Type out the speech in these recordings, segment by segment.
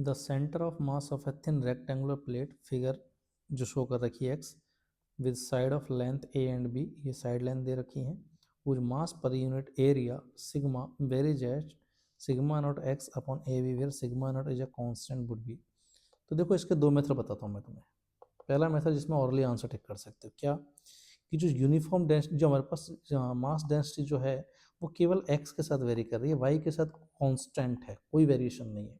The centre of mass of a thin rectangular plate, figure जो show कर रखी है x, with side of length a and b, ये side length दे रखी है, कुछ mass per unit area sigma varies at sigma naught x upon a b, where sigma naught is a constant would be. तो देखो इसके दो method बताता हूँ मैं तुम्हें। पहला मेथड जिसमें ऑरली आंसर टिक कर सकते हो, क्या कि जो यूनिफॉर्म डेंसिटी जो हमारे पास मास डेंसिटी जो है वो केवल एक्स के साथ वेरी कर रही है, वाई के साथ कांस्टेंट है, कोई वेरिएशन नहीं है।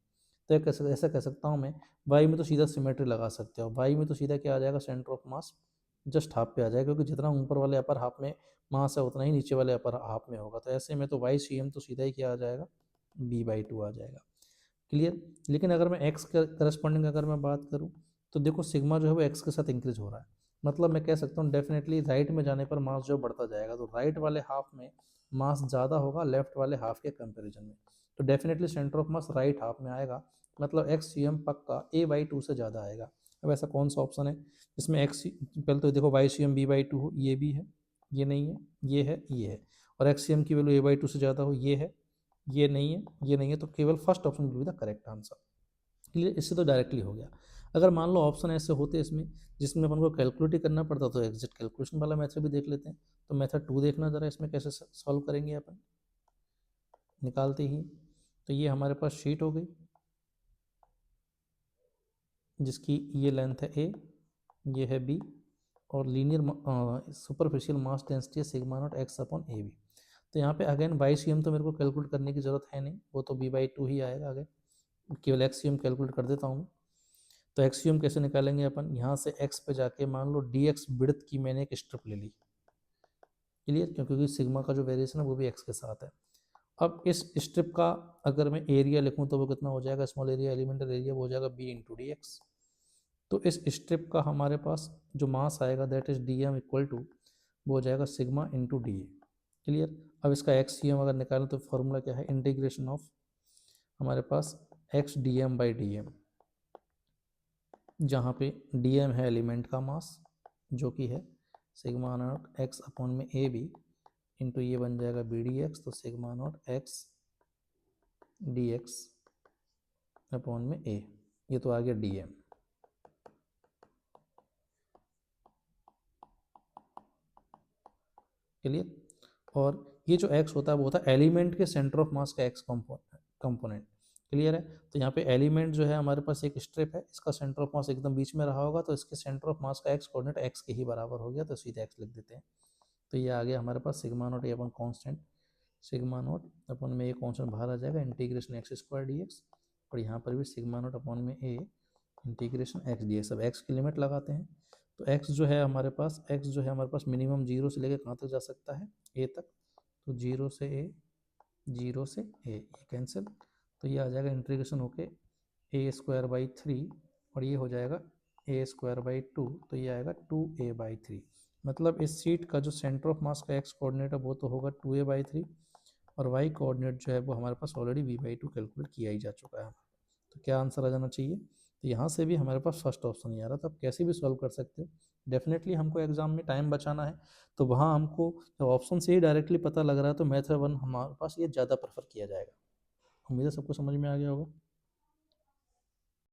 तो ऐसा कह सकता हूँ मैं, वाई में तो सीधा सिमेट्री लगा सकते हो, वाई में तो सीधा क्या आ जाएगा, centre of mass just half पे आ जाएगा, क्योंकि जितना ऊपर वाले अपर हाफ में मास है उतना ही नीचे वाले अपर हाफ में होगा। तो ऐसे में तो वाई सी एम तो सीधा ही क्या आ जाएगा, b/2 आ जाएगा। क्लियर। लेकिन अगर मैं एक्स के करस्पॉन्डिंग अगर मैं बात करूँ तो देखो सिग्मा जो है वो एक्स के साथ इंक्रीज हो रहा है, मतलब मैं कह सकता हूँ डेफिनेटली राइट में जाने पर मास जो बढ़ता जाएगा, तो राइट वाले हाफ में मास ज़्यादा होगा लेफ्ट वाले हाफ के कंपैरिजन में, तो definitely centre of mass right half में आएगा, मतलब एक्स सी एम पक्का a/2 से ज़्यादा आएगा। अब ऐसा कौन सा ऑप्शन है जिसमें एक्स पहले तो देखो वाई सी एम b/2 हो, ये भी है, ये नहीं है, ये है, ये है, और एक्स सी एम की वैल्यू a/2 से ज़्यादा हो, ये है, ये नहीं है, ये नहीं है, तो केवल first option will be the correct answer. Clear. इससे तो डायरेक्टली हो गया। अगर मान लो ऑप्शन ऐसे होते इसमें जिसमें अपन को कैलकुलेट ही करना पड़ता, तो एग्जिट कैलकुलेशन वाला मेथड भी देख लेते हैं। तो मेथड 2 देखना जरा, इसमें कैसे सॉल्व करेंगे अपन निकालते ही। तो ये हमारे पास शीट हो गई जिसकी ये लेंथ है ए, ये है बी, और लीनियर सुपरफिशियल मास डेंसिटी है sigma naught x upon a b. तो यहाँ पे अगेन बाई सी एम तो मेरे को कैलकुलेट करने की जरूरत है नहीं, वो तो b/2 ही आएगा, अगर केवल एक्स सी एम कैलकुलेट कर देता हूँ मैं। तो एक्सियम कैसे निकालेंगे अपन, यहाँ से x पे जाके मान लो dx विड्थ की मैंने एक स्ट्रिप ले ली। क्लियर, क्योंकि सिग्मा का जो वेरिएशन है वो भी x के साथ है। अब इस स्ट्रिप का अगर मैं एरिया लिखूँ तो वो कितना हो जाएगा, स्मॉल एरिया एलिमेंटल एरिया वो हो जाएगा b/dx। तो इस स्ट्रिप का हमारे पास जो मास आएगा that is dm equal to वो हो जाएगा sigma into d a. Clear. अब इसका एक्सियम अगर निकालें तो फॉर्मूला क्या है, इंटीग्रेशन ऑफ हमारे पास x dm/dm, जहाँ पे dm है एलिमेंट का मास जो कि है सिग्मा नॉट एक्स अपॉन में ए बी इंटू ये बन जाएगा bdx, तो sigma naught x dx upon में ए, ये तो आ गया dm। क्लियर। और ये जो x होता है वो होता है एलिमेंट के सेंटर ऑफ मास का x कंपोनेंट। क्लियर है। तो यहाँ पे एलिमेंट जो है हमारे पास एक स्ट्रिप है, इसका सेंटर ऑफ मास एकदम बीच में रहा होगा, तो इसके सेंटर ऑफ मास का x कोऑर्डिनेट x के ही बराबर हो गया, तो सीधे x लिख देते हैं। तो ये आ गया हमारे पास sigma naught a upon constant, sigma naught upon में ए कॉन्स्टेंट बाहर आ जाएगा, integration x square d x, और यहाँ पर भी सिग्मा नॉट अपन में a integration x d x. अब एक्स की लिमिट लगाते हैं, तो एक्स जो है हमारे पास, एक्स जो है हमारे पास मिनिमम जीरो से लेकर कहाँ तक जा सकता है, ए तक, तो जीरो से ए, जीरो से ए, ये कैंसिल, तो ये आ जाएगा इंटीग्रेशन होके a² / 3, और ये हो जाएगा a²/2, तो ये आएगा 2a/3। मतलब इस सीट का जो सेंटर ऑफ मास का एक्स कोऑर्डिनेट है वो तो होगा 2a/3, और वाई कोऑर्डिनेट जो है वो हमारे पास ऑलरेडी v/2 कैलकुलेट किया ही जा चुका है। तो क्या आंसर आ जाना चाहिए, तो यहाँ से भी हमारे पास फर्स्ट ऑप्शन ही आ रहा था। आप कैसे भी सॉल्व कर सकते हो, डेफिनेटली हमको एग्जाम में टाइम बचाना है, तो वहाँ हमको जब ऑप्शन से ही डायरेक्टली पता लग रहा है तो मेथड 1 हमारे पास ये ज़्यादा प्रेफर किया जाएगा। उम्मीद है सबको समझ में आ गया होगा।